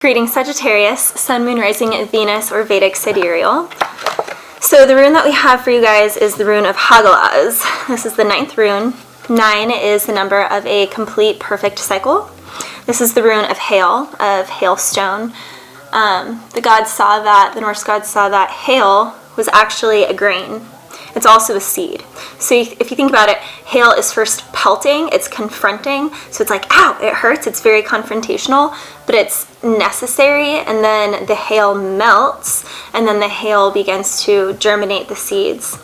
Greeting Sagittarius, Sun, Moon, Rising, Venus, or Vedic Sidereal. So the rune that we have for you guys is the rune of Hagalaz. This is the 9th rune. 9 is the number of a complete, perfect cycle. This is the rune of hail, of hailstone. The Norse gods saw that hail was actually a grain. It's also a seed. So if you think about it, hail is first pelting, it's confronting, so it's like, ow, it hurts, it's very confrontational, but it's necessary, and then the hail melts, and then the hail begins to germinate the seeds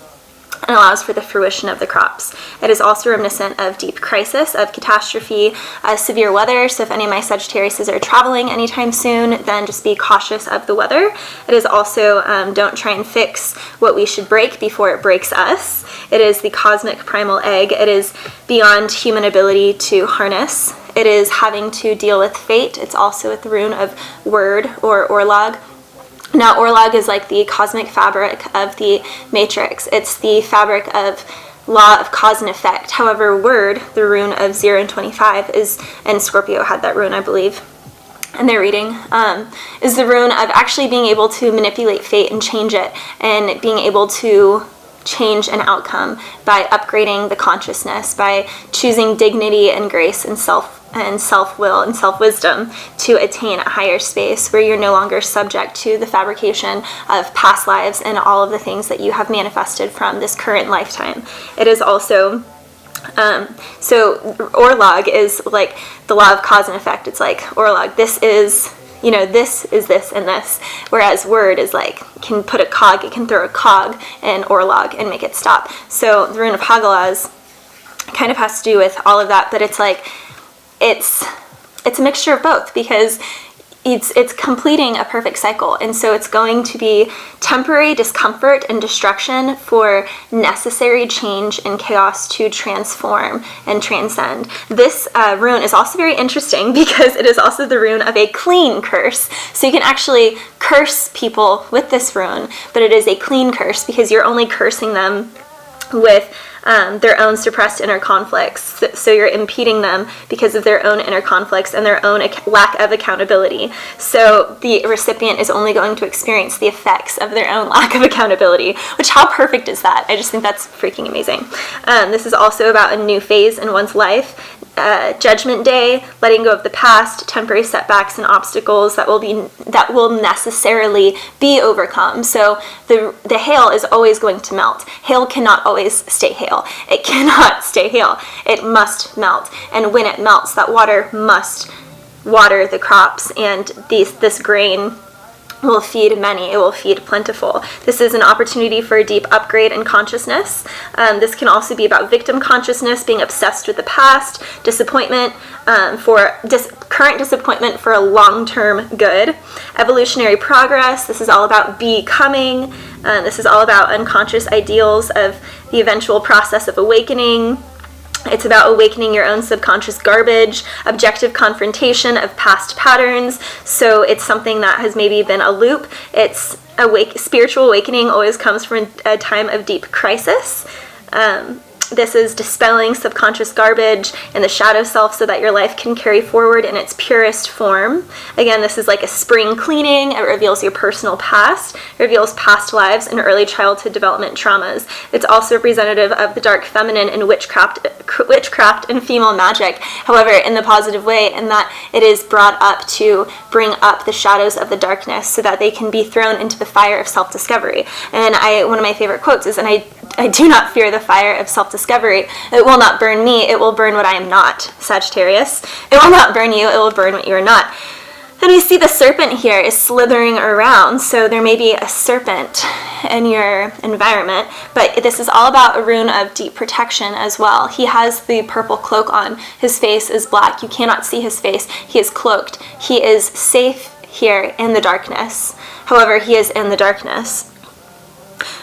and allows for the fruition of the crops. It is also reminiscent of deep crisis, of catastrophe, severe weather. So if any of my Sagittariuses are traveling anytime soon, then just be cautious of the weather. It is also don't try and fix what we should break before it breaks us. It is the cosmic primal egg. It is beyond human ability to harness. It is having to deal with fate. It's also with the rune of word or orlog. Now, orlog is like the cosmic fabric of the matrix. It's the fabric of law of cause and effect. However, word, the rune of 0 and 25, and Scorpio had that rune, I believe, in their reading, is the rune of actually being able to manipulate fate and change it, and being able to change an outcome by upgrading the consciousness, by choosing dignity and grace and self-will and self-wisdom to attain a higher space where you're no longer subject to the fabrication of past lives and all of the things that you have manifested from this current lifetime. It is also so orlog is like the law of cause and effect. It's like orlog, this is this and this, whereas word is like, can put a cog, it can throw a cog in orlog and make it stop. So the rune of Hagalaz kind of has to do with all of that, but it's like, it's a mixture of both, because it's completing a perfect cycle, and so it's going to be temporary discomfort and destruction for necessary change and chaos to transform and transcend. This rune is also very interesting because it is also the rune of a clean curse. So you can actually curse people with this rune, but it is a clean curse because you're only cursing them with their own suppressed inner conflicts. So you're impeding them because of their own inner conflicts and their own lack of accountability. So the recipient is only going to experience the effects of their own lack of accountability, which, how perfect is that? I just think that's freaking amazing. This is also about a new phase in one's life. Judgment Day, letting go of the past, temporary setbacks and obstacles that will necessarily be overcome. So the hail is always going to melt. Hail cannot always stay hail. It cannot stay hail. It must melt. And when it melts, that water must water the crops, and this grain will feed many, it will feed plentiful. This is an opportunity for a deep upgrade in consciousness. This can also be about victim consciousness, being obsessed with the past, disappointment, current disappointment for a long-term good. Evolutionary progress, this is all about becoming. This is all about unconscious ideals of the eventual process of awakening. It's about awakening your own subconscious garbage, objective confrontation of past patterns. So it's something that has maybe been a loop. It's spiritual awakening always comes from a time of deep crisis. This is dispelling subconscious garbage and the shadow self so that your life can carry forward in its purest form. Again, this is like a spring cleaning. It reveals your personal past. It reveals past lives and early childhood development traumas. It's also representative of the dark feminine and witchcraft and female magic, however, in the positive way, in that it is brought up to bring up the shadows of the darkness so that they can be thrown into the fire of self-discovery. And one of my favorite quotes is, I do not fear the fire of self-discovery. It will not burn me, it will burn what I am not, Sagittarius. It will not burn you, it will burn what you are not. And we see the serpent here is slithering around, so there may be a serpent in your environment, but this is all about a rune of deep protection as well. He has the purple cloak on. His face is black. You cannot see his face. He is cloaked. He is safe here in the darkness. However, he is in the darkness.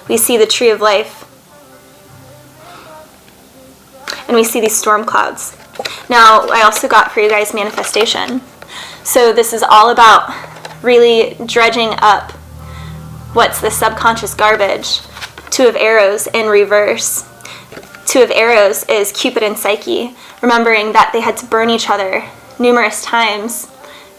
We see the tree of life, and we see these storm clouds. Now, I also got for you guys manifestation. So this is all about really dredging up what's the subconscious garbage. Two of Arrows in reverse. Two of Arrows is Cupid and Psyche, remembering that they had to burn each other numerous times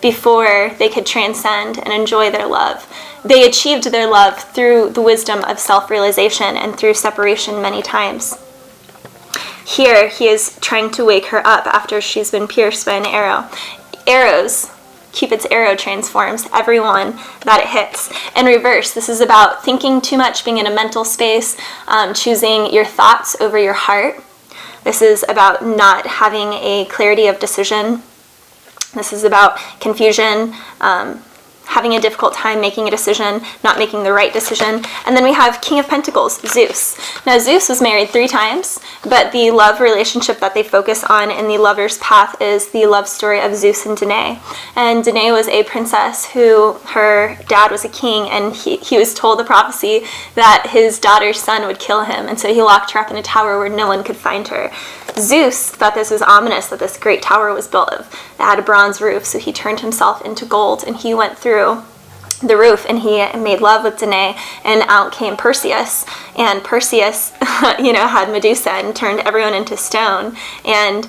before they could transcend and enjoy their love. They achieved their love through the wisdom of self-realization and through separation many times. Here, he is trying to wake her up after she's been pierced by an arrow. Arrows, Cupid's arrow transforms everyone that it hits. In reverse, this is about thinking too much, being in a mental space, choosing your thoughts over your heart. This is about not having a clarity of decision. This is about confusion, having a difficult time making a decision, not making the right decision. And then we have King of Pentacles, Zeus. Now, Zeus was married 3 times, but the love relationship that they focus on in the lover's path is the love story of Zeus and Danae. And Danae was a princess who, her dad was a king, and he was told the prophecy that his daughter's son would kill him, and so he locked her up in a tower where no one could find her. Zeus thought this was ominous, that this great tower was built of, that had a bronze roof, so he turned himself into gold, and he went through the roof, and he made love with Danae, and out came Perseus, and Perseus, had Medusa and turned everyone into stone, and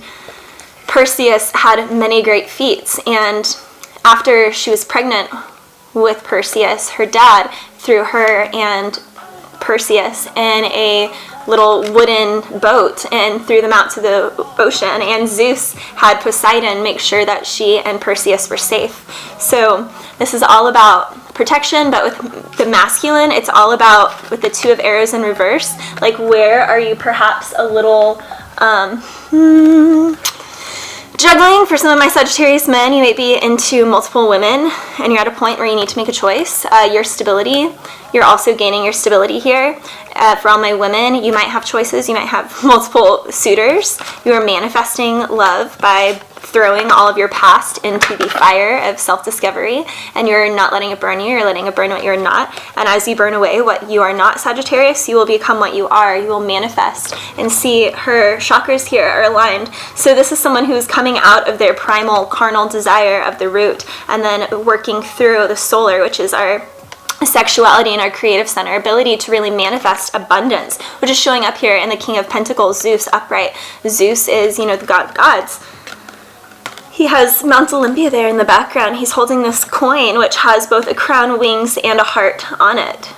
Perseus had many great feats, and after she was pregnant with Perseus, her dad threw her and Perseus in a little wooden boat and threw them out to the ocean, and Zeus had Poseidon make sure that she and Perseus were safe. So this is all about protection, but with the masculine, it's all about, with the 2 of arrows in reverse, like where are you perhaps a little juggling. For some of my Sagittarius men, you may be into multiple women, and you're at a point where you need to make a choice. Your stability, you're also gaining your stability here. For all my women, you might have choices. You might have multiple suitors. You are manifesting love by throwing all of your past into the fire of self-discovery, and you're not letting it burn you. You're letting it burn what you're not. And as you burn away what you are not, Sagittarius, you will become what you are. You will manifest. And see, her chakras here are aligned. So this is someone who's coming out of their primal carnal desire of the root, and then working through the solar, which is our sexuality and our creative center, ability to really manifest abundance, which is showing up here in the King of Pentacles, Zeus upright. Zeus is, the god of gods. He has Mount Olympia there in the background. He's holding this coin, which has both a crown, wings, and a heart on it.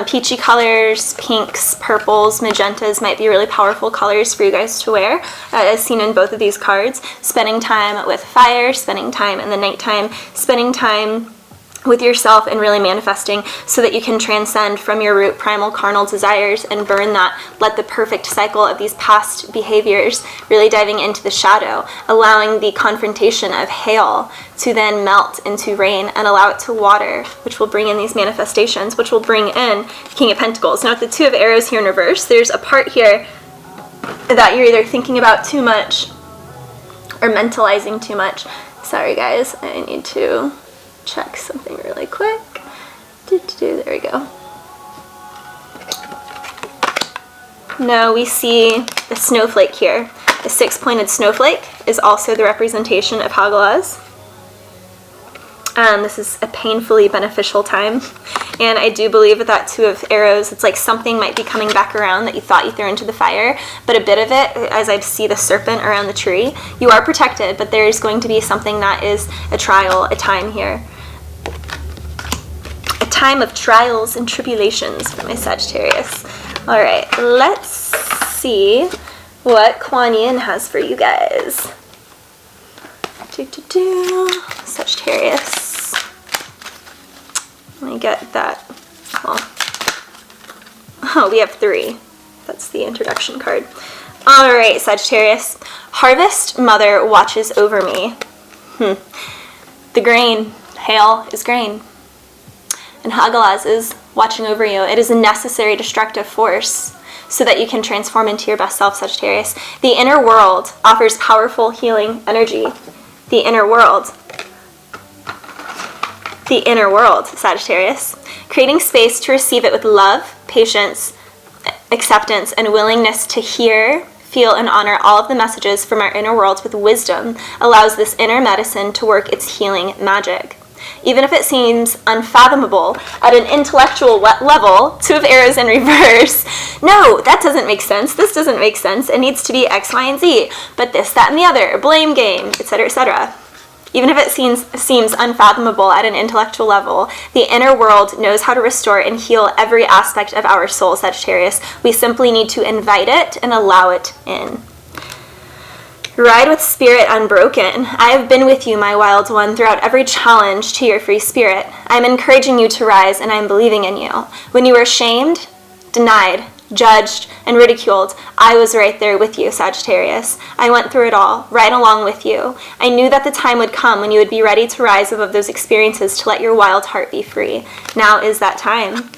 Peachy colors, pinks, purples, magentas might be really powerful colors for you guys to wear, as seen in both of these cards. Spending time with fire, spending time in the nighttime, spending time with yourself and really manifesting so that you can transcend from your root primal carnal desires and burn that. Let the perfect cycle of these past behaviors, really diving into the shadow, allowing the confrontation of hail to then melt into rain and allow it to water, which will bring in these manifestations, which will bring in King of Pentacles. Now with the 2 of arrows here in reverse, there's a part here that you're either thinking about too much or mentalizing too much. Sorry guys, I need to check something really quick. There we go. Now we see the snowflake here. The 6-pointed snowflake is also the representation of Hagalaz. This is a painfully beneficial time. And I do believe with that 2 of arrows, it's like something might be coming back around that you thought you threw into the fire, but a bit of it, as I see the serpent around the tree, you are protected, but there's going to be something that is a trial, a time here. A time of trials and tribulations for my Sagittarius. All right, let's see what Kuan Yin has for you guys. Sagittarius. Let me get that. Well, oh, we have 3. That's the introduction card. All right, Sagittarius. Harvest Mother watches over me. The grain, hail is grain. And Hagalaz is watching over you. It is a necessary destructive force so that you can transform into your best self, Sagittarius. The inner world offers powerful healing energy. The inner world. The inner world, Sagittarius. Creating space to receive it with love, patience, acceptance, and willingness to hear, feel, and honor all of the messages from our inner worlds with wisdom allows this inner medicine to work its healing magic. Even if it seems unfathomable at an intellectual level, 2 of arrows in reverse, no, that doesn't make sense, this doesn't make sense, it needs to be X, Y, and Z, but this, that, and the other, blame game, etc., etc. Even if it seems unfathomable at an intellectual level, the inner world knows how to restore and heal every aspect of our soul, Sagittarius. We simply need to invite it and allow it in. Ride with spirit unbroken. I have been with you, my wild one, throughout every challenge to your free spirit. I am encouraging you to rise, and I am believing in you. When you were shamed, denied, judged, and ridiculed, I was right there with you, Sagittarius. I went through it all, right along with you. I knew that the time would come when you would be ready to rise above those experiences to let your wild heart be free. Now is that time.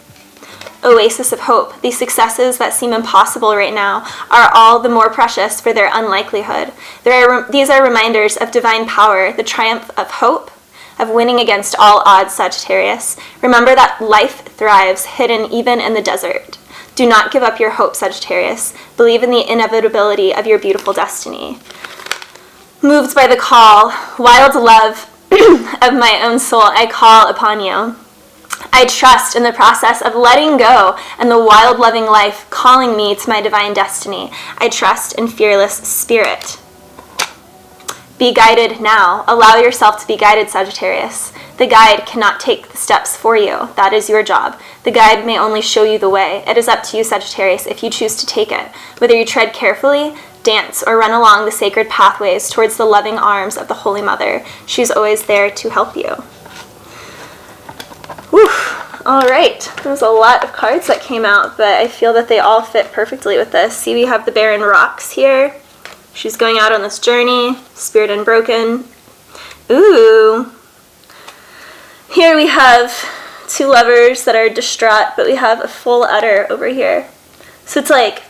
Oasis of hope. These successes that seem impossible right now are all the more precious for their unlikelihood. These are reminders of divine power, the triumph of hope, of winning against all odds, Sagittarius. Remember that life thrives hidden even in the desert. Do not give up your hope, Sagittarius. Believe in the inevitability of your beautiful destiny. Moved by the call, wild love of my own soul, I call upon you. I trust in the process of letting go and the wild loving life calling me to my divine destiny. I trust in fearless spirit. Be guided now. Allow yourself to be guided, Sagittarius. The guide cannot take the steps for you. That is your job. The guide may only show you the way. It is up to you, Sagittarius, if you choose to take it. Whether you tread carefully, dance, or run along the sacred pathways towards the loving arms of the Holy Mother, she's always there to help you. Whew. All right, there's a lot of cards that came out, but I feel that they all fit perfectly with this. See, we have the barren rocks here. She's going out on this journey, spirit unbroken. Ooh. Here we have two lovers that are distraught, but we have a full udder over here. So it's like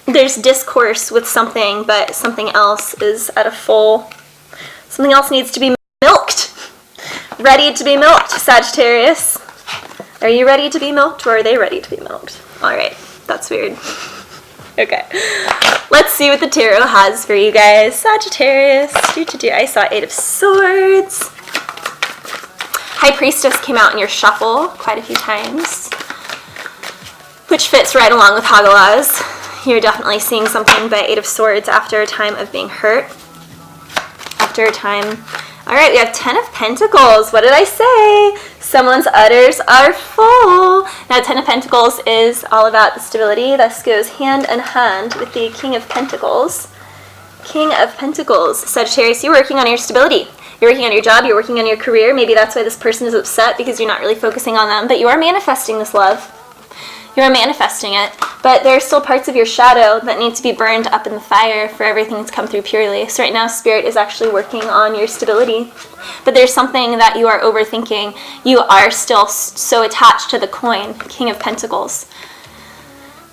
there's discourse with something, but something else is at a full, something else needs to be milked. Ready to be milked, Sagittarius. Are you ready to be milked, or are they ready to be milked? All right, that's weird. Okay, let's see what the tarot has for you guys. Sagittarius, I saw 8 of Swords. High Priestess came out in your shuffle quite a few times, which fits right along with Hagalaz. You're definitely seeing something by 8 of Swords after a time of being hurt. After a time. All right, we have 10 of Pentacles. What did I say? Someone's udders are full. Now, 10 of Pentacles is all about the stability. This goes hand in hand with the King of Pentacles. King of Pentacles. Sagittarius, you're working on your stability. You're working on your job. You're working on your career. Maybe that's why this person is upset, because you're not really focusing on them. But you are manifesting this love. You are manifesting it. But there are still parts of your shadow that need to be burned up in the fire for everything to come through purely. So right now, Spirit is actually working on your stability. But there's something that you are overthinking. You are still so attached to the coin, King of Pentacles.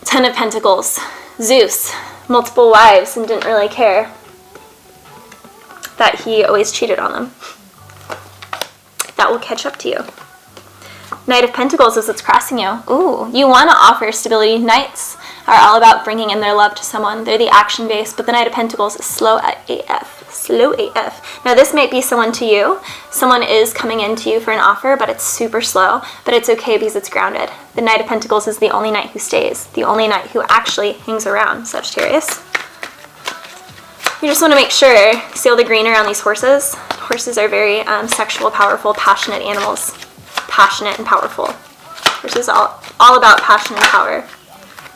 10 of Pentacles. Zeus, multiple wives, and didn't really care that he always cheated on them. That will catch up to you. Knight of Pentacles is what's crossing you. Ooh, you want to offer stability. Knights are all about bringing in their love to someone. They're the action base, but the Knight of Pentacles is slow AF. Slow AF. Now, this might be someone to you. Someone is coming into you for an offer, but it's super slow. But it's okay because it's grounded. The Knight of Pentacles is the only knight who stays. The only knight who actually hangs around, Sagittarius. You just want to make sure, see all the green around these horses? Horses are very sexual, powerful, passionate animals. Passionate and powerful. Horses are all about passion and power.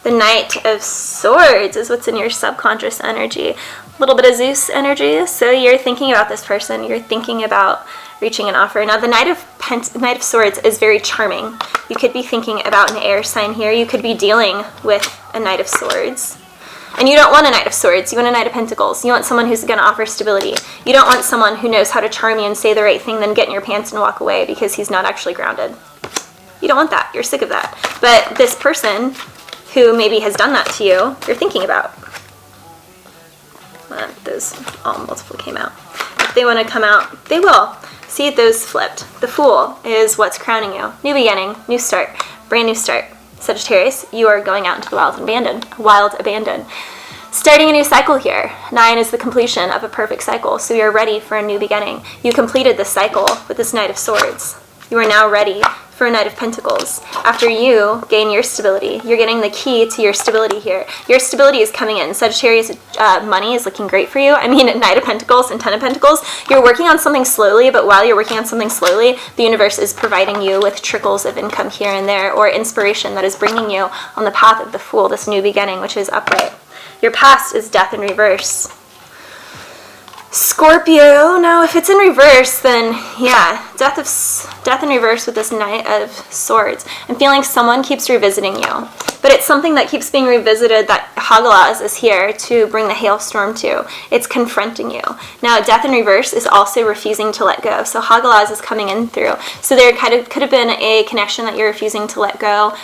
The Knight of Swords is what's in your subconscious energy. A little bit of Zeus energy. So you're thinking about this person. You're thinking about reaching an offer. Now, the Knight of Swords is very charming. You could be thinking about an air sign here. You could be dealing with a Knight of Swords. And you don't want a Knight of Swords. You want a Knight of Pentacles. You want someone who's going to offer stability. You don't want someone who knows how to charm you and say the right thing, then get in your pants and walk away because he's not actually grounded. You don't want that. You're sick of that. But this person who maybe has done that to you, you're thinking about. Those all multiple came out. If they want to come out, they will. See, those flipped. The Fool is what's crowning you. New beginning, new start, brand new start. Sagittarius, you are going out into the wild abandon. Starting a new cycle here. 9 is the completion of a perfect cycle, so you're ready for a new beginning. You completed this cycle with this Knight of Swords. You are now ready for a Knight of Pentacles. After you gain your stability, you're getting the key to your stability here. Your stability is coming in. Sagittarius, money is looking great for you. I mean, Knight of Pentacles and Ten of Pentacles, you're working on something slowly, but while you're working on something slowly, the universe is providing you with trickles of income here and there, or inspiration that is bringing you on the path of the Fool, this new beginning, which is upright. Your past is death in reverse. Scorpio, now if it's in reverse, then yeah, death in reverse with this Knight of Swords. I'm feeling someone keeps revisiting you, but it's something that keeps being revisited that Hagalaz is here to bring the hailstorm to. It's confronting you. Now, death in reverse is also refusing to let go, so Hagalaz is coming in through. So there could have been a connection that you're refusing to let go,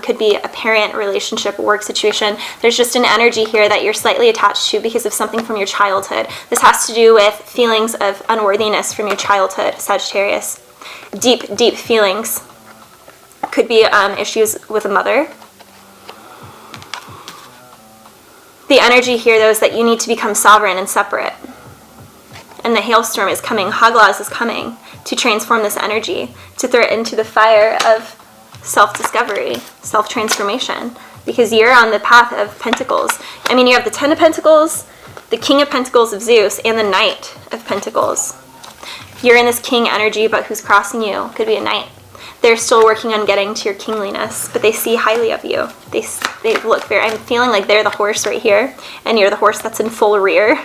could be a parent, relationship, work situation. There's just an energy here that you're slightly attached to because of something from your childhood. This has to do with feelings of unworthiness from your childhood, Sagittarius. Deep, deep feelings. Could be issues with a mother. The energy here, though, is that you need to become sovereign and separate. And the hailstorm is coming. Hagalaz is coming to transform this energy, to throw it into the fire of self-discovery, self-transformation, because you're on the path of Pentacles. I mean, you have the Ten of Pentacles, the King of Pentacles of Zeus, and the Knight of Pentacles. You're in this king energy, but who's crossing you could be a knight. They're still working on getting to your kingliness, but they see highly of you. They look very, I'm feeling like they're the horse right here, and you're the horse that's in full rear.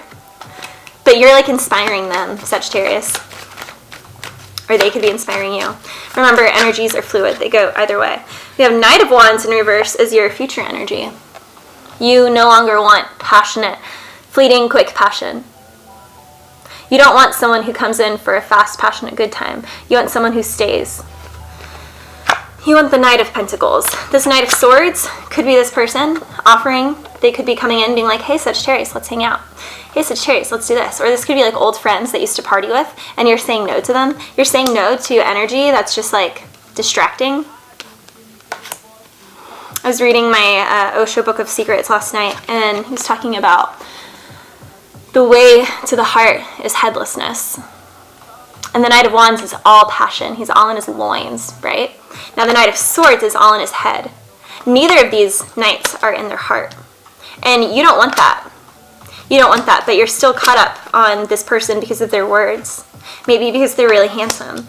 But you're like inspiring them, Sagittarius. Or they could be inspiring you. Remember, energies are fluid. They go either way. We have Knight of Wands in reverse as your future energy. You no longer want passionate, fleeting, quick passion. You don't want someone who comes in for a fast, passionate, good time. You want someone who stays. You want the Knight of Pentacles. This Knight of Swords could be this person offering. They could be coming in being like, hey, Sagittarius, let's hang out. Hey, Sagittarius, let's do this. Or this could be like old friends that used to party with, and you're saying no to them. You're saying no to energy that's just like distracting. I was reading my Osho Book of Secrets last night, and he was talking about the way to the heart is headlessness. And the Knight of Wands is all passion. He's all in his loins, right? Now the Knight of Swords is all in his head. Neither of these knights are in their heart. And you don't want that. You don't want that, but you're still caught up on this person because of their words. Maybe because they're really handsome.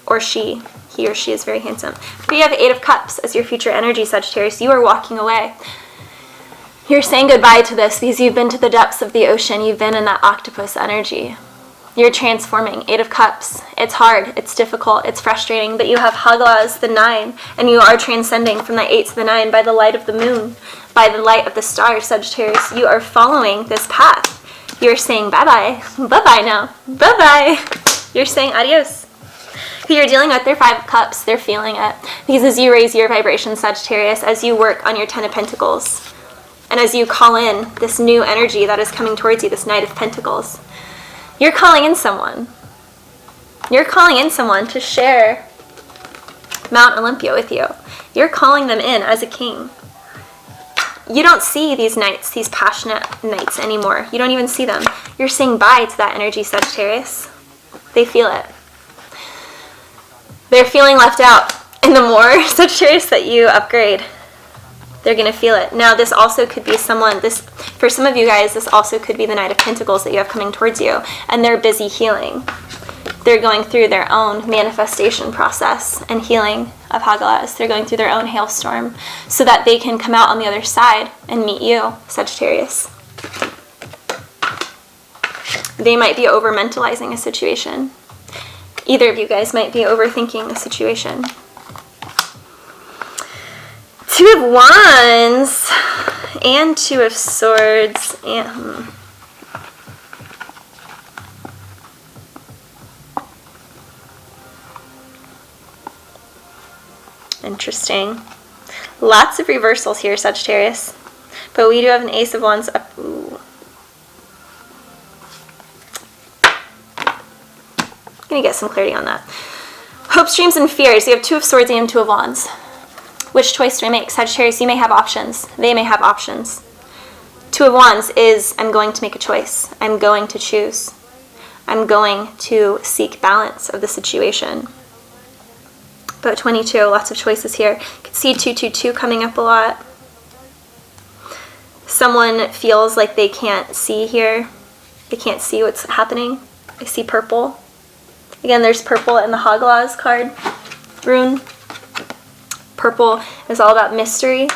Or he or she is very handsome. But you have Eight of Cups as your future energy, Sagittarius. You are walking away. You're saying goodbye to this because you've been to the depths of the ocean. You've been in that octopus energy. You're transforming. Eight of Cups. It's hard. It's difficult. It's frustrating. But you have Hagalaz, the 9, and you are transcending from the 8 to the 9 by the light of the moon, by the light of the stars, Sagittarius. You are following this path. You're saying bye-bye. Bye-bye now. Bye-bye. You're saying adios. Who you're dealing with, they're 5 of Cups. They're feeling it. Because as you raise your vibration, Sagittarius, as you work on your 10 of Pentacles, and as you call in this new energy that is coming towards you, this Knight of Pentacles, you're calling in someone. You're calling in someone to share Mount Olympia with you. You're calling them in as a king. You don't see these knights, these passionate knights anymore. You don't even see them. You're saying bye to that energy, Sagittarius. They feel it. They're feeling left out. And the more, Sagittarius, that you upgrade, they're going to feel it. Now, this also could be someone, for some of you guys, this also could be the Knight of Pentacles that you have coming towards you, and they're busy healing. They're going through their own manifestation process and healing of Hagalaz. They're going through their own hailstorm so that they can come out on the other side and meet you, Sagittarius. They might be over-mentalizing a situation. Either of you guys might be overthinking the situation. 2 of Wands and 2 of Swords and interesting. Lots of reversals here, Sagittarius. But we do have an Ace of Wands up. Ooh. I'm gonna get some clarity on that. Hopes, dreams, and fears. You have 2 of Swords and 2 of Wands. Which choice do I make? Sagittarius, you may have options. They may have options. 2 of Wands is, I'm going to make a choice. I'm going to choose. I'm going to seek balance of the situation. About 22, lots of choices here. You can see 222 coming up a lot. Someone feels like they can't see here. They can't see what's happening. I see purple. Again, there's purple in the Hagalaz card rune. Purple is all about mystery.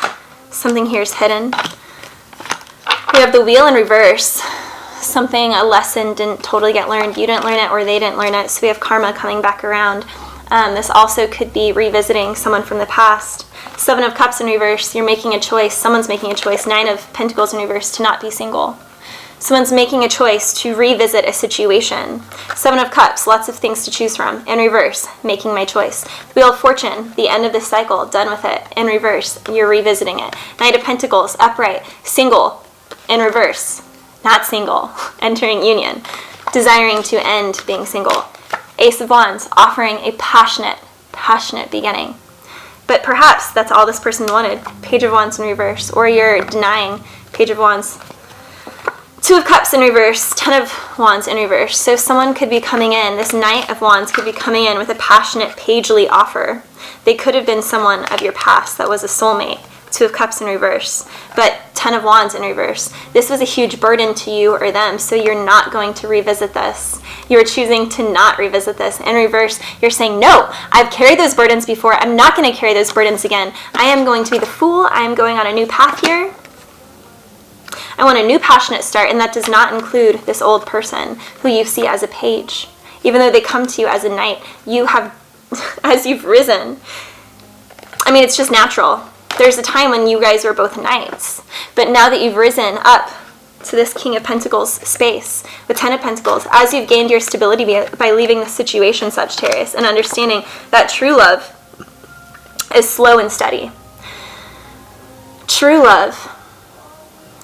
Something here is hidden. We have the wheel in reverse. Something, a lesson didn't totally get learned. You didn't learn it or they didn't learn it. So we have karma coming back around. This also could be revisiting someone from the past. 7 of Cups in reverse. You're making a choice. Someone's making a choice. 9 of Pentacles in reverse to not be single. Someone's making a choice to revisit a situation. 7 of Cups, lots of things to choose from. In reverse, making my choice. Wheel of Fortune, the end of the cycle, done with it. In reverse, you're revisiting it. Knight of Pentacles, upright, single, in reverse, not single, entering union, desiring to end being single. Ace of Wands, offering a passionate beginning. But perhaps that's all this person wanted. Page of Wands in reverse, or you're denying Page of Wands. 2 of Cups in reverse, 10 of Wands in reverse. So someone could be coming in, this Knight of Wands could be coming in with a passionate pagely offer. They could have been someone of your past that was a soulmate. 2 of Cups in reverse, but 10 of Wands in reverse. This was a huge burden to you or them, so you're not going to revisit this. You're choosing to not revisit this. In reverse, you're saying, no, I've carried those burdens before. I'm not going to carry those burdens again. I am going to be the fool. I am going on a new path here. I want a new passionate start, and that does not include this old person who you see as a page. Even though they come to you as a knight, you have, as you've risen, I mean, it's just natural. There's a time when you guys were both knights, but now that you've risen up to this King of Pentacles space with 10 of Pentacles, as you've gained your stability by leaving the situation, Sagittarius, and understanding that true love is slow and steady. True love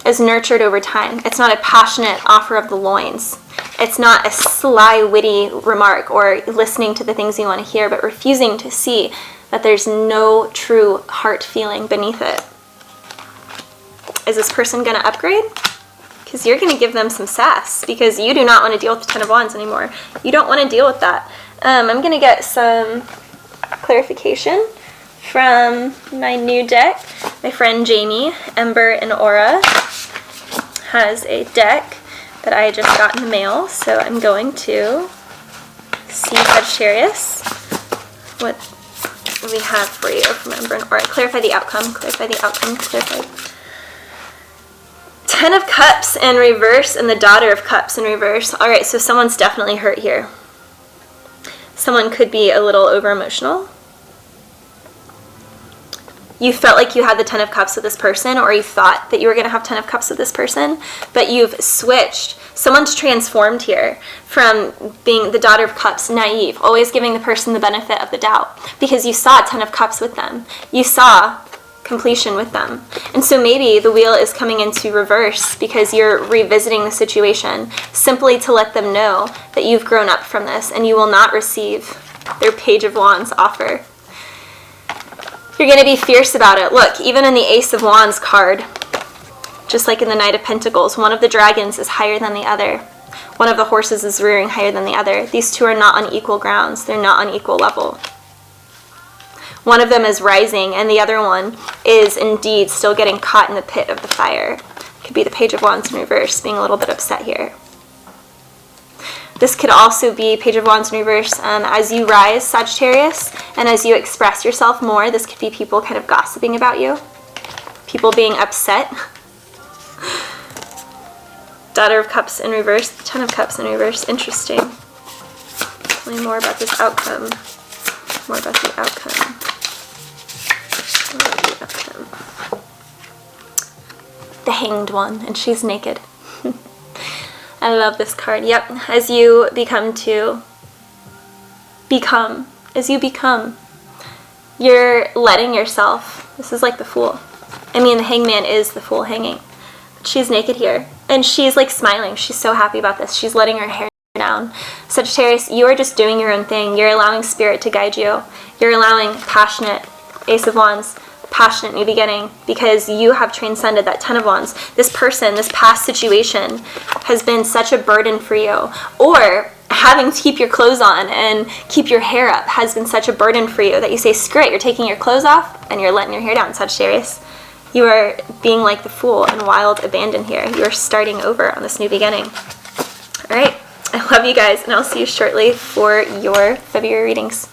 is nurtured over time. It's not a passionate offer of the loins. It's not a sly, witty remark or listening to the things you want to hear, but refusing to see that there's no true heart feeling beneath it. Is this person going to upgrade? Because you're going to give them some sass, because you do not want to deal with the 10 of Wands anymore. You don't want to deal with that. I'm going to get some clarification from my new deck. My friend Jamie, Ember and Aura, has a deck that I just got in the mail, so I'm going to see, Sagittarius, what we have for you from Ember and Aura. Clarify the outcome, clarify the outcome, clarify. 10 of Cups in reverse and the Daughter of Cups in reverse. All right, so someone's definitely hurt here. Someone could be a little over emotional. You felt like you had the 10 of Cups with this person, or you thought that you were going to have 10 of Cups with this person, but you've switched. Someone's transformed here from being the Daughter of Cups, naive, always giving the person the benefit of the doubt, because you saw 10 of Cups with them. You saw completion with them. And so maybe the wheel is coming into reverse because you're revisiting the situation simply to let them know that you've grown up from this and you will not receive their Page of Wands offer. You're going to be fierce about it. Look, even in the Ace of Wands card, just like in the Knight of Pentacles, one of the dragons is higher than the other. One of the horses is rearing higher than the other. These two are not on equal grounds. They're not on equal level. One of them is rising, and the other one is indeed still getting caught in the pit of the fire. It could be the Page of Wands in reverse, being a little bit upset here. This could also be Page of Wands in reverse. As you rise, Sagittarius, and as you express yourself more, this could be people kind of gossiping about you. People being upset. Daughter of Cups in reverse, 10 of Cups in reverse. Interesting. Tell me more about this outcome. More about the outcome. More about the outcome. The Hanged One, and she's naked. I love this card. Yep, as you become, you're letting yourself, this is like the Fool. I mean, the Hangman is the Fool hanging. But she's naked here, and she's like smiling. She's so happy about this. She's letting her hair down. Sagittarius, you are just doing your own thing. You're allowing spirit to guide you. You're allowing passionate, Ace of Wands, passionate new beginning because you have transcended that 10 of Wands. This person, this past situation has been such a burden for you. Or having to keep your clothes on and keep your hair up has been such a burden for you that you say, screw it, you're taking your clothes off and you're letting your hair down, Sagittarius. You are being like the fool and wild abandon here. You are starting over on this new beginning. All right. I love you guys, and I'll see you shortly for your February readings.